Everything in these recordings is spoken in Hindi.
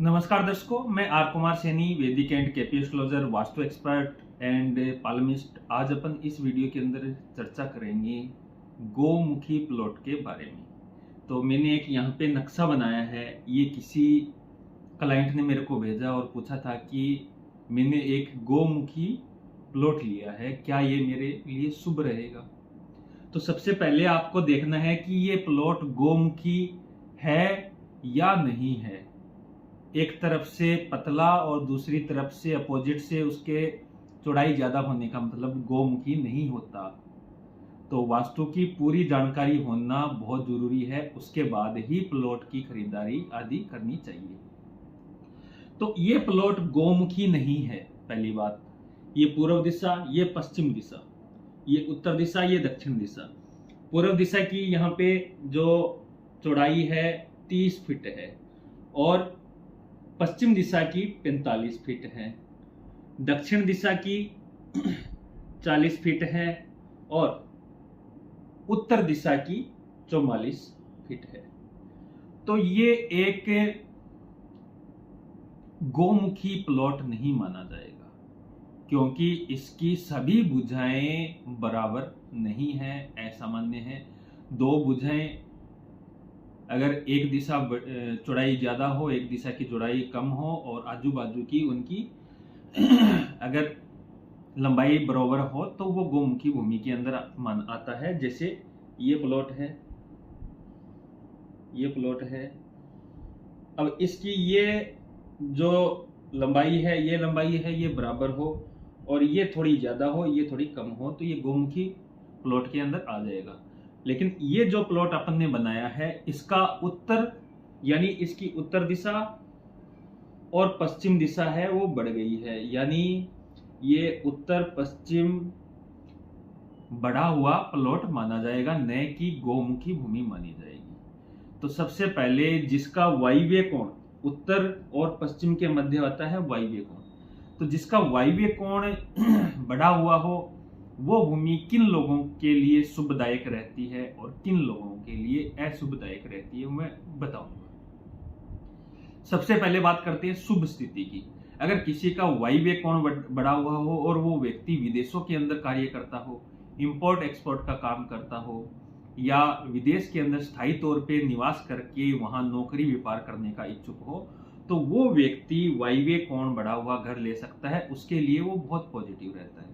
नमस्कार दर्शकों, मैं are Kumar Saini, Vedic and KP astrologer, vastu expert and palmist. आज अपन इस वीडियो के अंदर चर्चा करेंगे गोमुखी प्लॉट के बारे में। तो मैंने एक यहाँ पे नक्शा बनाया है। ये किसी क्लाइंट ने मेरे को भेजा और पूछा था कि मैंने एक गोमुखी प्लॉट लिया है, क्या ये मेरे लिए शुभ रहेगा। तो सबसे पहले आपको देखना है कि ये प्लॉट गोमुखी है या नहीं है। एक तरफ से पतला और दूसरी तरफ से अपोजिट से उसके चौड़ाई ज्यादा होने का मतलब गोमुखी नहीं होता। तो वास्तु की पूरी जानकारी होना बहुत जरूरी है, उसके बाद ही प्लॉट की खरीदारी आदि करनी चाहिए। तो ये प्लॉट गोमुखी नहीं है। पहली बात, ये पूर्व दिशा, ये पश्चिम दिशा, ये उत्तर दिशा, ये दक्षिण दिशा। पूर्व दिशा की यहाँ पे जो चौड़ाई है 30 फीट है और पश्चिम दिशा की 45 फीट है। दक्षिण दिशा की 40 फीट है और उत्तर दिशा की 44 फीट है। तो ये एक गोमुखी प्लॉट नहीं माना जाएगा, क्योंकि इसकी सभी भुजाएं बराबर नहीं है, असामान्य है। दो भुजाएं अगर एक दिशा चौड़ाई ज्यादा हो, एक दिशा की चौड़ाई कम हो और आजू बाजू की उनकी अगर लंबाई बराबर हो तो वो गोमुखी भूमि के अंदर मान आता है। जैसे ये प्लॉट है, ये प्लॉट है। अब इसकी ये जो लंबाई है, ये लंबाई है, ये बराबर हो और ये थोड़ी ज्यादा हो, ये थोड़ी कम हो, तो ये गोमुखी प्लॉट के अंदर आ जाएगा। लेकिन ये जो प्लॉट अपन ने बनाया है, इसका उत्तर यानी इसकी उत्तर दिशा और पश्चिम दिशा है वो बढ़ गई है, यानी ये उत्तर पश्चिम बढ़ा हुआ प्लॉट माना जाएगा, न कि गोमुखी भूमि मानी जाएगी। तो सबसे पहले जिसका वायव्य कोण उत्तर और पश्चिम के मध्य होता है वायव्य कोण, तो जिसका वायव्य कोण बढ़ा हुआ हो वो भूमि किन लोगों के लिए शुभदायक रहती है और किन लोगों के लिए अशुभदायक रहती है, मैं बताऊंगा। सबसे पहले बात करते हैं शुभ स्थिति की। अगर किसी का वायव्य कोण बढ़ा हुआ हो और वो व्यक्ति विदेशों के अंदर कार्य करता हो, इंपोर्ट एक्सपोर्ट का काम करता हो या विदेश के अंदर स्थायी तौर पे निवास करके वहां नौकरी व्यापार करने का इच्छुक हो, तो वो व्यक्ति वायव्य कोण बढ़ा हुआ घर ले सकता है, उसके लिए वो बहुत पॉजिटिव रहता है।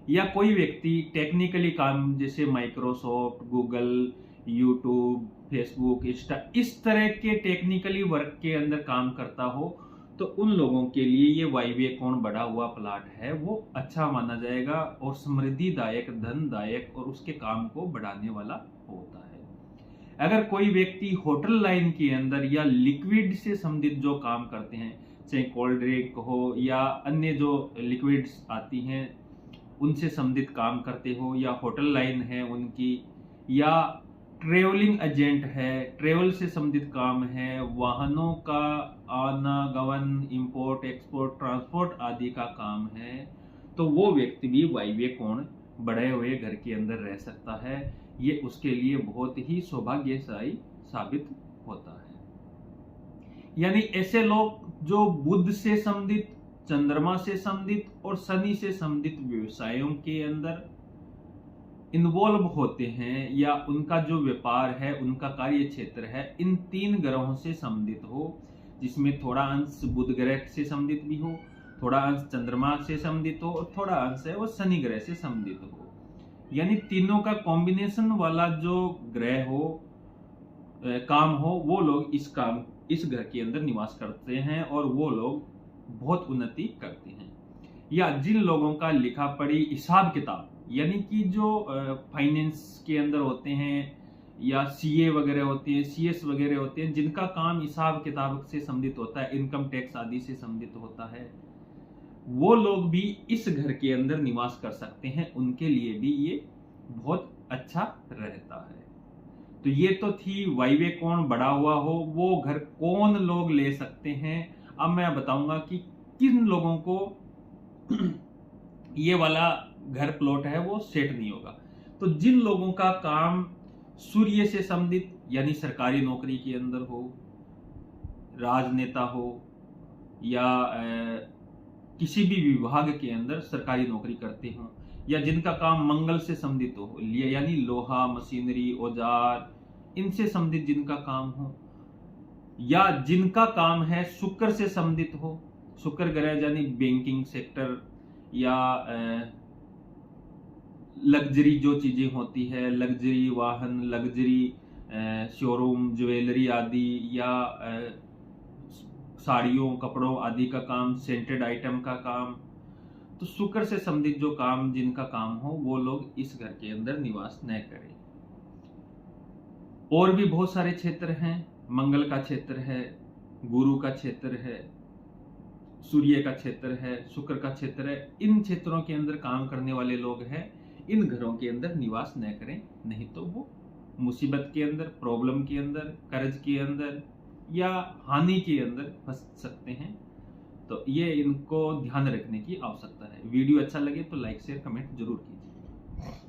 या कोई व्यक्ति टेक्निकली काम जैसे Microsoft, Google, YouTube, Facebook, Insta, इस तरह के टेक्निकली वर्क के अंदर काम करता हो, तो उन लोगों के लिए ये वायव्य कोण बढ़ा हुआ प्लॉट है वो अच्छा माना जाएगा और समृद्धिदायक, धनदायक और उसके काम को बढ़ाने वाला होता है। अगर कोई व्यक्ति होटल लाइन के अंदर या लिक्विड से संबंधित जो काम करते हैं, चाहे कोल्ड ड्रिंक हो या अन्य जो लिक्विड्स आती हैं उनसे संबंधित काम करते हो, या होटल लाइन है उनकी, या ट्रेवलिंग एजेंट है, ट्रेवल से संबंधित काम है, वाहनों का आनागमन, इंपोर्ट एक्सपोर्ट, ट्रांसपोर्ट आदि का काम है, तो वो व्यक्ति भी वायव्य कोण बढ़े हुए घर के अंदर रह सकता है। ये उसके लिए बहुत ही सौभाग्यशाली साबित होता है। यानी ऐसे लोग जो बुध से संबंधित, चंद्रमा से संबंधित और शनि से संबंधित व्यवसायों के अंदर इन्वॉल्व होते हैं या उनका जो व्यापार है, उनका कार्य क्षेत्र है, इन तीन ग्रहों से संबंधित हो, जिसमें थोड़ा अंश बुध ग्रह से संबंधित भी हो, थोड़ा अंश चंद्रमा से संबंधित हो और थोड़ा अंश है वो शनि ग्रह से संबंधित हो, यानी तीनों का कॉम्बिनेशन वाला जो ग्रह हो, काम हो, वो लोग इस घर के अंदर निवास करते हैं और वो लोग बहुत उन्नति करते हैं। या जिन लोगों का लिखा पढ़ी, हिसाब किताब, यानी कि जो फाइनेंस के अंदर होते हैं या सीए वगैरह होते हैं, सीएस वगैरह होते हैं, जिनका काम हिसाब किताब से संबंधित होता है, इनकम टैक्स आदि से संबंधित होता है, वो लोग भी इस घर के अंदर निवास कर सकते हैं, उनके लिए भी ये बहुत अच्छा रहता है। तो ये तो थी वायव्य कोण बढ़ा हुआ हो वो घर कौन लोग ले सकते हैं। अब मैं बताऊंगा कि किन लोगों को ये वाला घर प्लॉट है वो सेट नहीं होगा। तो जिन लोगों का काम सूर्य से संबंधित यानी सरकारी नौकरी के अंदर हो, राजनेता हो, या किसी भी विभाग के अंदर सरकारी नौकरी करते हों, या जिनका काम मंगल से संबंधित हो, यानी लोहा, मशीनरी, औजार, इनसे संबंधित जिनका काम हो, या जिनका काम है शुक्र से संबंधित हो, शुक्र ग्रह यानी बैंकिंग सेक्टर, या लग्जरी जो चीजें होती है, लग्जरी वाहन, लग्जरी शोरूम, ज्वेलरी आदि, या साड़ियों, कपड़ों आदि का काम, सेंटेड आइटम का काम, तो शुक्र से संबंधित जो काम जिनका काम हो वो लोग इस घर के अंदर निवास न करें। और भी बहुत सारे क्षेत्र हैं, मंगल का क्षेत्र है, गुरु का क्षेत्र है, सूर्य का क्षेत्र है, शुक्र का क्षेत्र है। इन क्षेत्रों के अंदर काम करने वाले लोग हैं, इन घरों के अंदर निवास न करें, नहीं तो वो मुसीबत के अंदर, प्रॉब्लम के अंदर, कर्ज के अंदर या हानि के अंदर फंस सकते हैं। तो ये इनको ध्यान रखने की आवश्यकता है। वीडियो अच्छा लगे तो लाइक शेयर कमेंट जरूर कीजिए।